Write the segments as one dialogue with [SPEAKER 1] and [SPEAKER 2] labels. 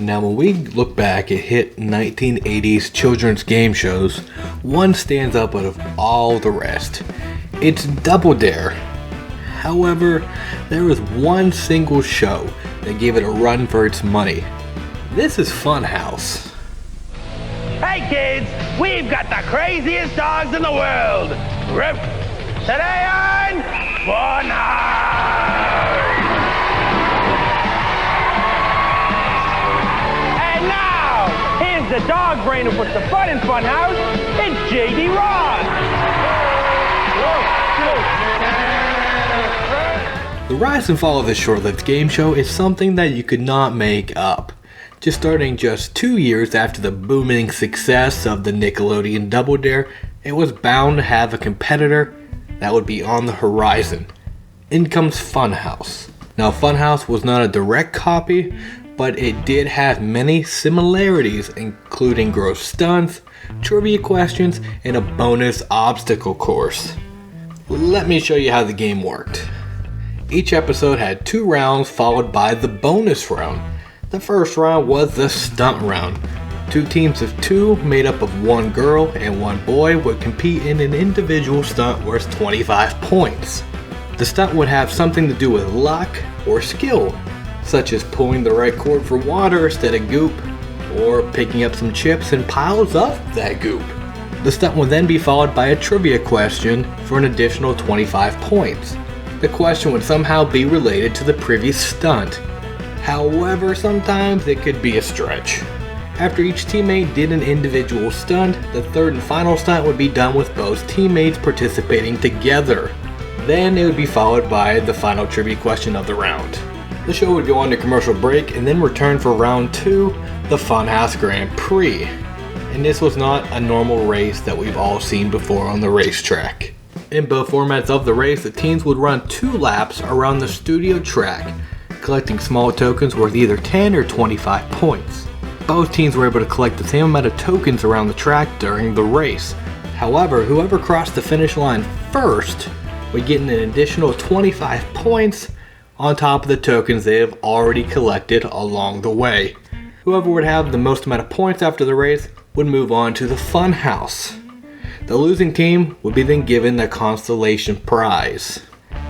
[SPEAKER 1] Now when we look back at hit 1980s children's game shows, one stands up out of all the rest. It's Double Dare. However, there was one single show that gave it a run for its money. This is Funhouse.
[SPEAKER 2] Hey kids, we've got the craziest dogs in the world. Rip. Today on Funhouse. And now, here's the dog brain who puts the fun in Funhouse. It's J.D. Ross.
[SPEAKER 1] The rise and fall of this short-lived game show is something that you could not make up. Just starting just 2 years after the booming success of the Nickelodeon Double Dare, it was bound to have a competitor that would be on the horizon. In comes Funhouse. Now Funhouse was not a direct copy, but it did have many similarities, including gross stunts, trivia questions, and a bonus obstacle course. Let me show you how the game worked. Each episode had 2 rounds followed by the bonus round. The first round was the stunt round. 2 teams of 2 made up of 1 girl and 1 boy would compete in an individual stunt worth 25 points. The stunt would have something to do with luck or skill, such as pulling the right cord for water instead of goop, or picking up some chips and piles of that goop. The stunt would then be followed by a trivia question for an additional 25 points. The question would somehow be related to the previous stunt. However, sometimes it could be a stretch. After each teammate did an individual stunt, the third and final stunt would be done with both teammates participating together. Then it would be followed by the final trivia question of the round. The show would go on to commercial break and then return for round 2, the Funhouse Grand Prix. And this was not a normal race that we've all seen before on the racetrack. In both formats of the race, the teams would run 2 laps around the studio track, collecting small tokens worth either 10 or 25 points. Both teams were able to collect the same amount of tokens around the track during the race. However, whoever crossed the finish line first would get an additional 25 points on top of the tokens they have already collected along the way. Whoever would have the most amount of points after the race would move on to the Funhouse. The losing team would be then given the consolation prize.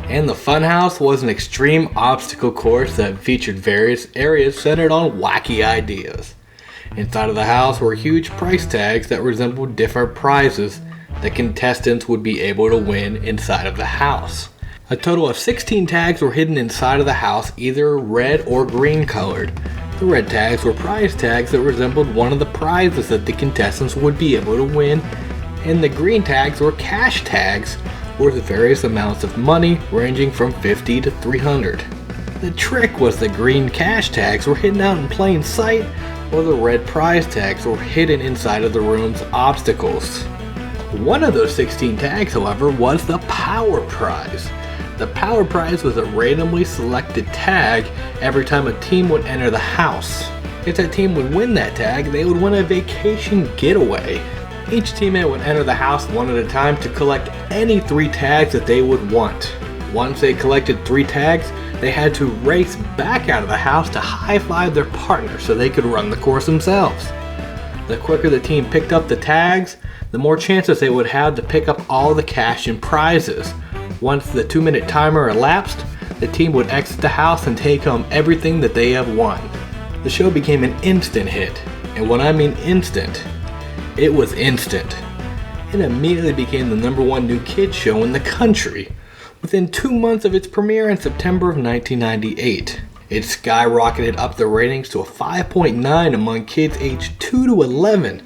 [SPEAKER 1] And the Funhouse was an extreme obstacle course that featured various areas centered on wacky ideas. Inside of the house were huge price tags that resembled different prizes that contestants would be able to win inside of the house. A total of 16 tags were hidden inside of the house, either red or green colored. The red tags were prize tags that resembled one of the prizes that the contestants would be able to win, and the green tags were cash tags worth various amounts of money ranging from 50 to 300. The trick was the green cash tags were hidden out in plain sight, while the red prize tags were hidden inside of the room's obstacles. One of those 16 tags, however, was the power prize. The power prize was a randomly selected tag every time a team would enter the house. If that team would win that tag, they would win a vacation getaway. Each teammate would enter the house one at a time to collect any 3 tags that they would want. Once they collected 3 tags, they had to race back out of the house to high-five their partner so they could run the course themselves. The quicker the team picked up the tags, the more chances they would have to pick up all the cash and prizes. Once the 2-minute timer elapsed, the team would exit the house and take home everything that they have won. The show became an instant hit, and when I mean instant, it was instant. It immediately became the #1 new kids show in the country. Within 2 months of its premiere in September of 1998, it skyrocketed up the ratings to a 5.9 among kids aged 2 to 11,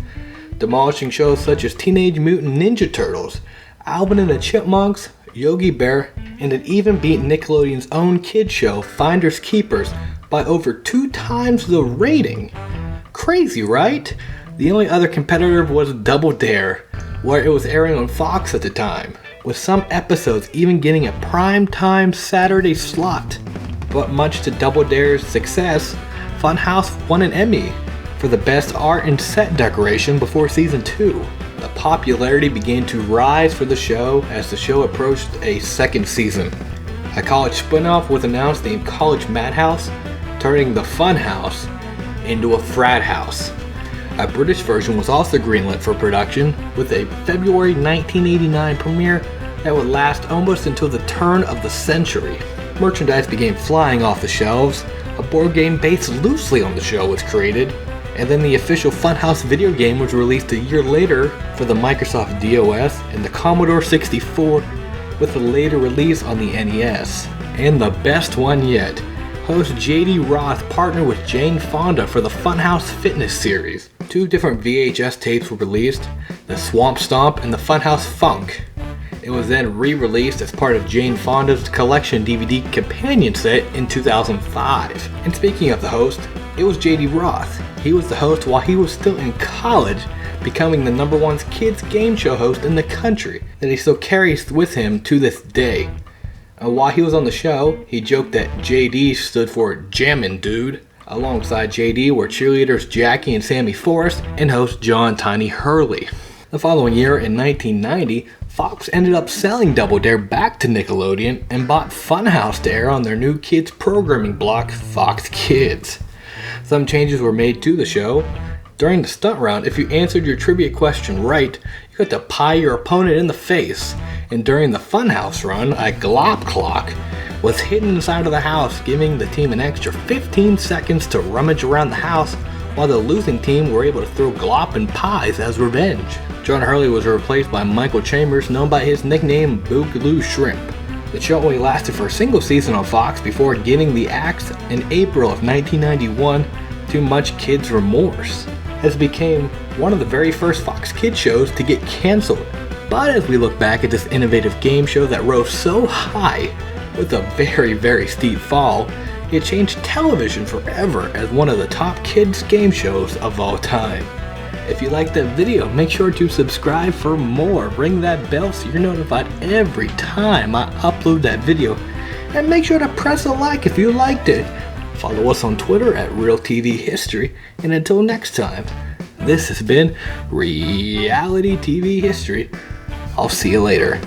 [SPEAKER 1] demolishing shows such as Teenage Mutant Ninja Turtles, Alvin and the Chipmunks, Yogi Bear, and it even beat Nickelodeon's own kids show, Finders Keepers, by over 2 times the rating. Crazy, right? The only other competitor was Double Dare, where it was airing on Fox at the time, with some episodes even getting a prime-time Saturday slot. But much to Double Dare's success, Funhouse won an Emmy for the best art and set decoration before season 2. The popularity began to rise for the show as the show approached a second season. A college spinoff was announced named College Madhouse, turning the Funhouse into a frat house. A British version was also greenlit for production, with a February 1989 premiere that would last almost until the turn of the century. Merchandise began flying off the shelves, a board game based loosely on the show was created, and then the official Funhouse video game was released a year later for the Microsoft DOS and the Commodore 64, with a later release on the NES. And the best one yet, host J.D. Roth partnered with Jane Fonda for the Funhouse Fitness series. 2 different VHS tapes were released, the Swamp Stomp and the Funhouse Funk. It was then re-released as part of Jane Fonda's collection DVD companion set in 2005. And speaking of the host, it was J.D. Roth. He was the host while he was still in college, becoming the #1 kids game show host in the country that he still carries with him to this day. While he was on the show, he joked that JD stood for Jammin' Dude. Alongside JD were cheerleaders Jackie and Sammy Forrest and host John Tiny Hurley. The following year, in 1990, Fox ended up selling Double Dare back to Nickelodeon and bought Funhouse to air on their new kids programming block, Fox Kids. Some changes were made to the show. During the stunt round, if you answered your trivia question right, you got to pie your opponent in the face. And during the Funhouse run, a glop clock was hidden inside of the house, giving the team an extra 15 seconds to rummage around the house, while the losing team were able to throw glop and pies as revenge. John Hurley was replaced by Michael Chambers, known by his nickname Boogaloo Shrimp. The show only lasted for a single season on Fox before giving the axe in April of 1991 to much kids' remorse, as it became one of the very first Fox Kids shows to get cancelled. But as we look back at this innovative game show that rose so high with a very, very steep fall, it changed television forever as one of the top kids game shows of all time. If you liked that video, make sure to subscribe for more. Ring that bell so you're notified every time I upload that video. And make sure to press a like if you liked it. Follow us on Twitter at RealTVHistory. And until next time, this has been Reality TV History. I'll see you later.